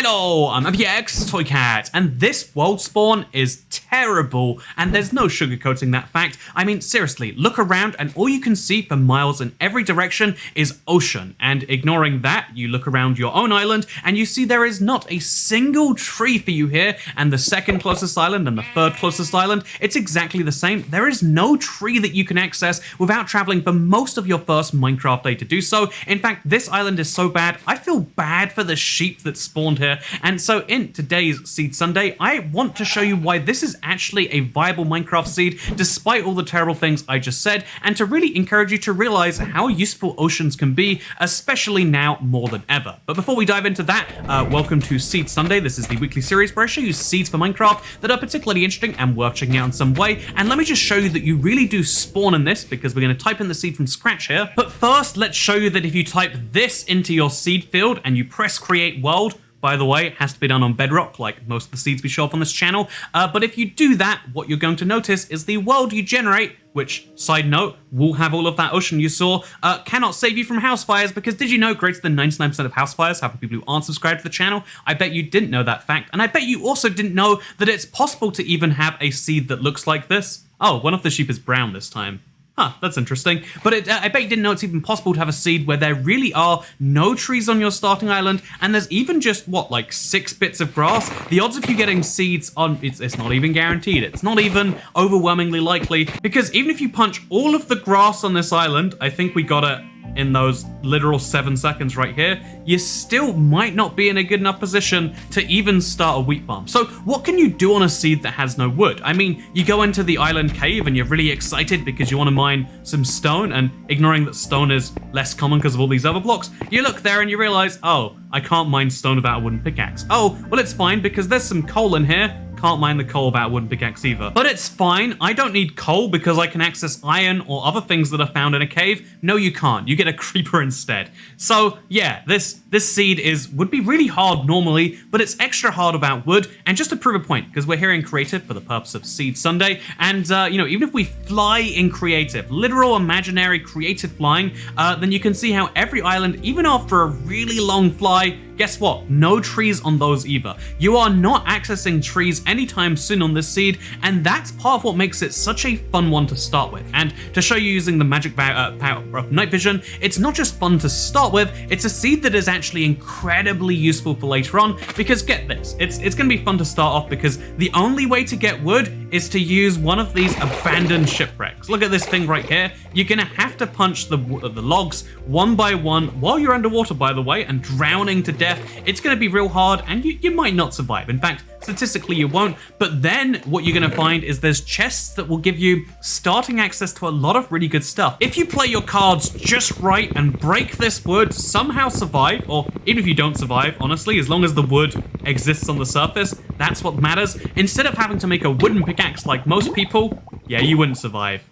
Hello, I'm MPX Toy Cat, and this world spawn is terrible, and there's no sugarcoating that fact. I mean, seriously, look around and all you can see for miles in every direction is ocean, and ignoring that, you look around your own island and you see there is not a single tree for you here, and the second closest island and the third closest island, it's exactly the same. There is no tree that you can access without traveling for most of your first Minecraft day to do so. In fact, this island is so bad, I feel bad for the sheep that spawned here. And so in today's Seed Sunday, I want to show you why this is actually a viable Minecraft seed, despite all the terrible things I just said, and to really encourage you to realize how useful oceans can be, especially now more than ever. But before we dive into that, welcome to Seed Sunday. This is the weekly series where I show you seeds for Minecraft that are particularly interesting and worth checking out in some way. And let me just show you that you really do spawn in this, because we're going to type in the seed from scratch here. But first, let's show you that if you type this into your seed field and you press create world, by the way, it has to be done on Bedrock, like most of the seeds we show up on this channel. But if you do that, what you're going to notice is the world you generate, which, side note, will have all of that ocean you saw, cannot save you from house fires, because did you know greater than 99% of house fires happen to people who aren't subscribed to the channel? I bet you didn't know that fact, and I bet you also didn't know that it's possible to even have a seed that looks like this. Oh, one of the sheep is brown this time. Huh, that's interesting. But I bet you didn't know it's even possible to have a seed where there really are no trees on your starting island, and there's even just, what, like 6 bits of grass? The odds of you getting seeds on, it's not even guaranteed. It's not even overwhelmingly likely, because even if you punch all of the grass on this island, I think we got it in those literal 7 seconds right here, you still might not be in a good enough position to even start a wheat farm. So what can you do on a seed that has no wood? I mean, you go into the island cave and you're really excited because you want to mine some stone, and ignoring that stone is less common because of all these other blocks, you look there and you realize, oh, I can't mine stone without a wooden pickaxe. Oh, well, it's fine because there's some coal in here. Can't mine the coal without a wooden pickaxe either. But it's fine, I don't need coal because I can access iron or other things that are found in a cave. No, you can't. You get a creeper instead. So yeah, this seed would be really hard normally, but it's extra hard without wood. And just to prove a point, because we're here in creative for the purpose of Seed Sunday, and you know, even if we fly in creative, literal imaginary creative flying, then you can see how every island, even after a really long fly, guess what? No trees on those either. You are not accessing trees anytime soon on this seed, and that's part of what makes it such a fun one to start with. And to show you using the magic power of night vision, it's not just fun to start with, it's a seed that is actually incredibly useful for later on, because get this, it's going to be fun to start off because the only way to get wood is to use one of these abandoned shipwrecks. Look at this thing right here. You're going to have to punch the logs one by one while you're underwater, by the way, and drowning to death. It's going to be real hard, and you might not survive. In fact, statistically you won't, but then what you're going to find is there's chests that will give you starting access to a lot of really good stuff. If you play your cards just right and break this wood, somehow survive, or even if you don't survive, honestly, as long as the wood exists on the surface, that's what matters. Instead of having to make a wooden pickaxe like most people, yeah, you wouldn't survive.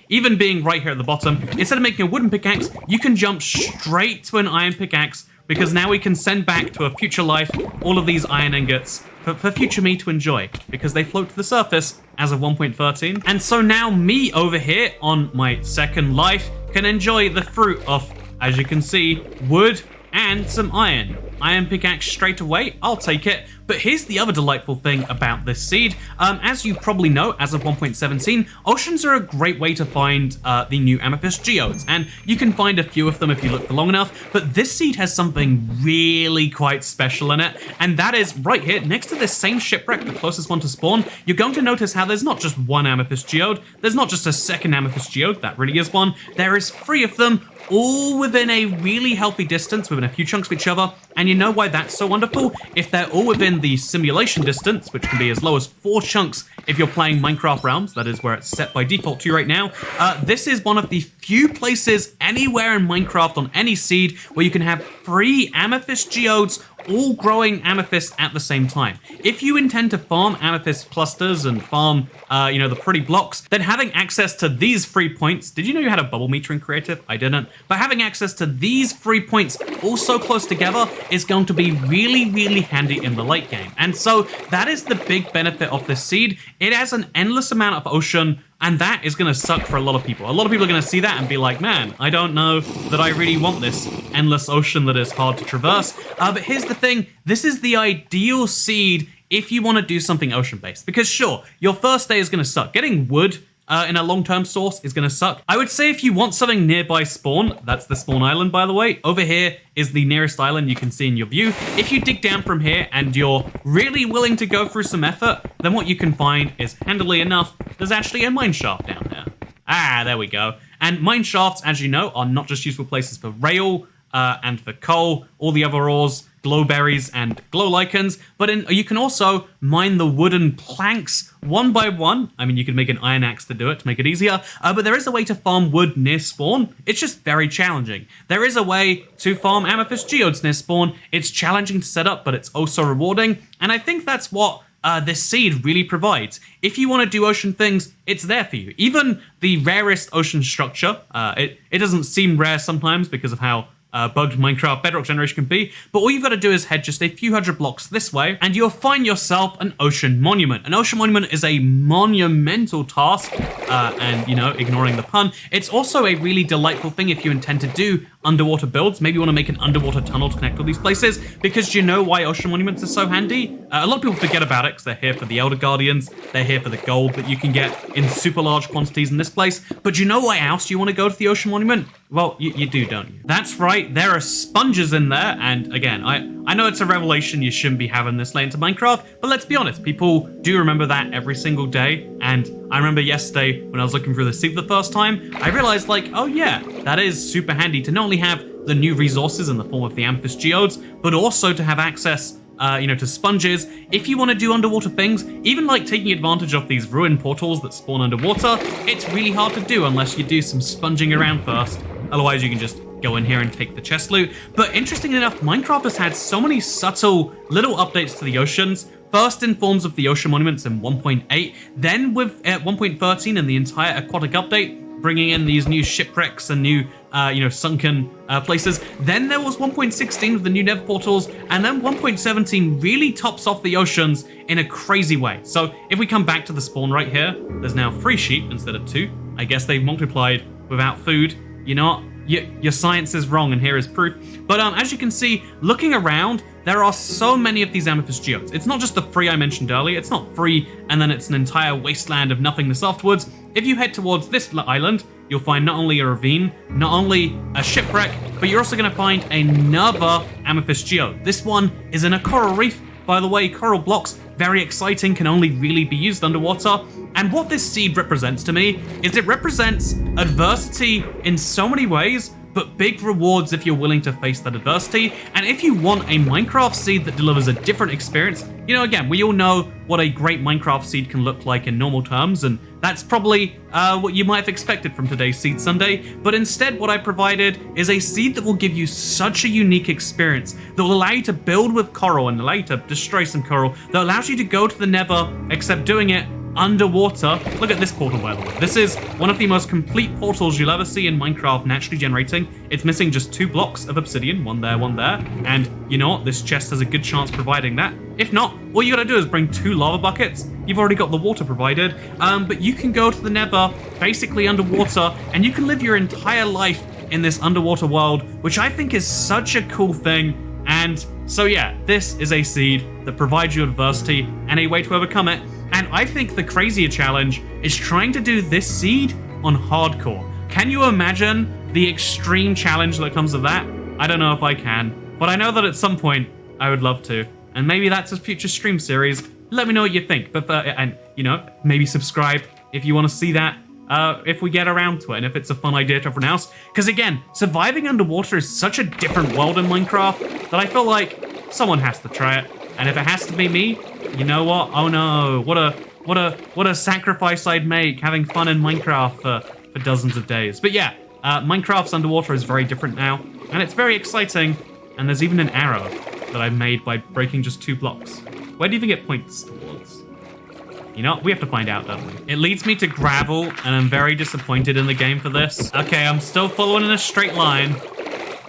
Even being right here at the bottom, instead of making a wooden pickaxe, you can jump straight to an iron pickaxe, because now we can send back to a future life all of these iron ingots for future me to enjoy, because they float to the surface as of 1.13. And so now me over here on my second life can enjoy the fruit of, as you can see, wood and some iron. Iron pickaxe straight away, I'll take it. But here's the other delightful thing about this seed. As you probably know, as of 1.17, oceans are a great way to find the new amethyst geodes, and you can find a few of them if you look for long enough, but this seed has something really quite special in it, and that is right here, next to this same shipwreck, the closest one to spawn, you're going to notice how there's not just one amethyst geode, there's not just a second amethyst geode, that really is one, there is 3 of them, all within a really healthy distance, within a few chunks of each other. And you know why that's so wonderful? If they're all within the simulation distance, which can be as low as 4 chunks if you're playing Minecraft Realms, that is where it's set by default to right now, this is one of the few places anywhere in Minecraft on any seed where you can have 3 amethyst geodes all growing amethyst at the same time. If you intend to farm amethyst clusters and farm, you know, the pretty blocks, then having access to these 3 points, did you know you had a bubble meter in creative? I didn't. But having access to these 3 points all so close together is going to be really, really handy in the late game. And so that is the big benefit of this seed. It has an endless amount of ocean And that is going to suck for a lot of people. A lot of people are going to see that and be like, man, I don't know that I really want this endless ocean that is hard to traverse. But here's the thing. This is the ideal seed if you want to do something ocean-based. Because sure, your first day is going to suck. Getting wood in a long-term source is going to suck. I would say if you want something nearby spawn, that's the spawn island, by the way. Over here is the nearest island you can see in your view. If you dig down from here and you're really willing to go through some effort, then what you can find is, handily enough, there's actually a mine shaft down there. Ah, there we go. And mine shafts, as you know, are not just useful places for rail and for coal, all the other ores, glowberries and glow lichens, but you can also mine the wooden planks one by one. I mean, you could make an iron axe to do it to make it easier, but there is a way to farm wood near spawn. It's just very challenging. There is a way to farm amethyst geodes near spawn. It's challenging to set up, but it's also rewarding, and I think that's what this seed really provides. If you want to do ocean things, it's there for you. Even the rarest ocean structure, it doesn't seem rare sometimes because of how bugged Minecraft Bedrock generation can be, but all you've got to do is head just a few hundred blocks this way, and you'll find yourself an ocean monument. An ocean monument is a monumental task, and, you know, ignoring the pun, it's also a really delightful thing if you intend to do underwater builds. Maybe you want to make an underwater tunnel to connect all these places, because do you know why ocean monuments are so handy? A lot of people forget about it because they're here for the Elder Guardians, they're here for the gold that you can get in super large quantities in this place, but do you know why else you want to go to the ocean monument? Well, you do, don't you? That's right, there are sponges in there, and again, I know it's a revelation you shouldn't be having this late into Minecraft, but let's be honest, people do remember that every single day, and I remember yesterday when I was looking through the sea for the first time, I realized like, oh yeah, that is super handy to not only have the new resources in the form of the amethyst geodes, but also to have access to sponges. If you want to do underwater things, even like taking advantage of these ruined portals that spawn underwater, it's really hard to do unless you do some sponging around first. Otherwise, you can just go in here and take the chest loot. But interestingly enough, Minecraft has had so many subtle little updates to the oceans. First in forms of the ocean monuments in 1.8, then with 1.13 and the entire aquatic update, bringing in these new shipwrecks and new, sunken places. Then there was 1.16 with the new Nether portals, and then 1.17 really tops off the oceans in a crazy way. So if we come back to the spawn right here, there's now 3 sheep instead of 2. I guess they've multiplied without food. You know what? Your science is wrong, and here is proof. But as you can see, looking around, there are so many of these amethyst geodes. It's not just the 3 I mentioned earlier. It's not free, and then it's an entire wasteland of nothingness afterwards. If you head towards this island, you'll find not only a ravine, not only a shipwreck, but you're also going to find another amethyst geode. This one is in a coral reef. By the way, coral blocks, very exciting, can only really be used underwater. And what this seed represents to me is it represents adversity in so many ways, but big rewards if you're willing to face that adversity. And if you want a Minecraft seed that delivers a different experience, again, we all know what a great Minecraft seed can look like in normal terms, and that's probably what you might have expected from today's Seed Sunday. But instead, what I provided is a seed that will give you such a unique experience that will allow you to build with coral and allow you to destroy some coral, that allows you to go to the Nether, except doing it underwater. Look at this portal, by the way. This is one of the most complete portals you'll ever see in Minecraft naturally generating. It's missing just 2 blocks of obsidian, one there, one there. And you know what? This chest has a good chance providing that. If not, all you gotta do is bring 2 lava buckets. You've already got the water provided, but you can go to the Nether basically underwater, and you can live your entire life in this underwater world, which I think is such a cool thing. And so yeah, this is a seed that provides you adversity and a way to overcome it. And I think the crazier challenge is trying to do this seed on hardcore. Can you imagine the extreme challenge that comes of that? I don't know if I can, but I know that at some point I would love to. And maybe that's a future stream series. Let me know what you think. But maybe subscribe if you want to see that. If we get around to it, and if it's a fun idea to everyone else. Because again, surviving underwater is such a different world in Minecraft that I feel like someone has to try it. And if it has to be me, you know what? Oh no, what a sacrifice I'd make having fun in Minecraft for dozens of days. But yeah, Minecraft's underwater is very different now, and it's very exciting. And there's even an arrow that I made by breaking just 2 blocks. Where do you think it points towards? You know, we have to find out, don't we? It leads me to gravel, and I'm very disappointed in the game for this. Okay, I'm still following in a straight line.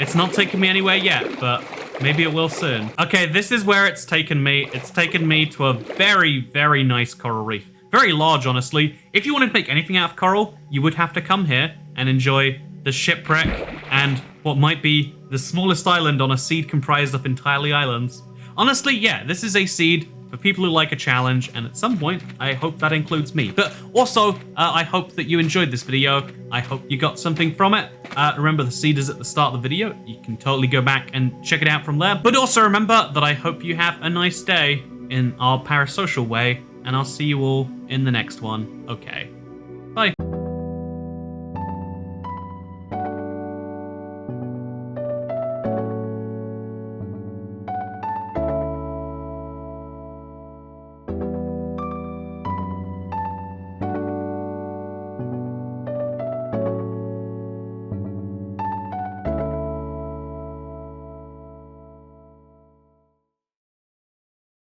It's not taking me anywhere yet, but maybe it will soon. Okay, this is where it's taken me. It's taken me to a very, very nice coral reef. Very large, honestly. If you wanted to make anything out of coral, you would have to come here and enjoy the shipwreck and what might be the smallest island on a seed comprised of entirely islands. Honestly, yeah, this is a seed for people who like a challenge, and at some point, I hope that includes me. But also, I hope that you enjoyed this video. I hope you got something from it. Remember, the seed is at the start of the video. You can totally go back and check it out from there. But also remember that I hope you have a nice day in our parasocial way, and I'll see you all in the next one. Okay, bye.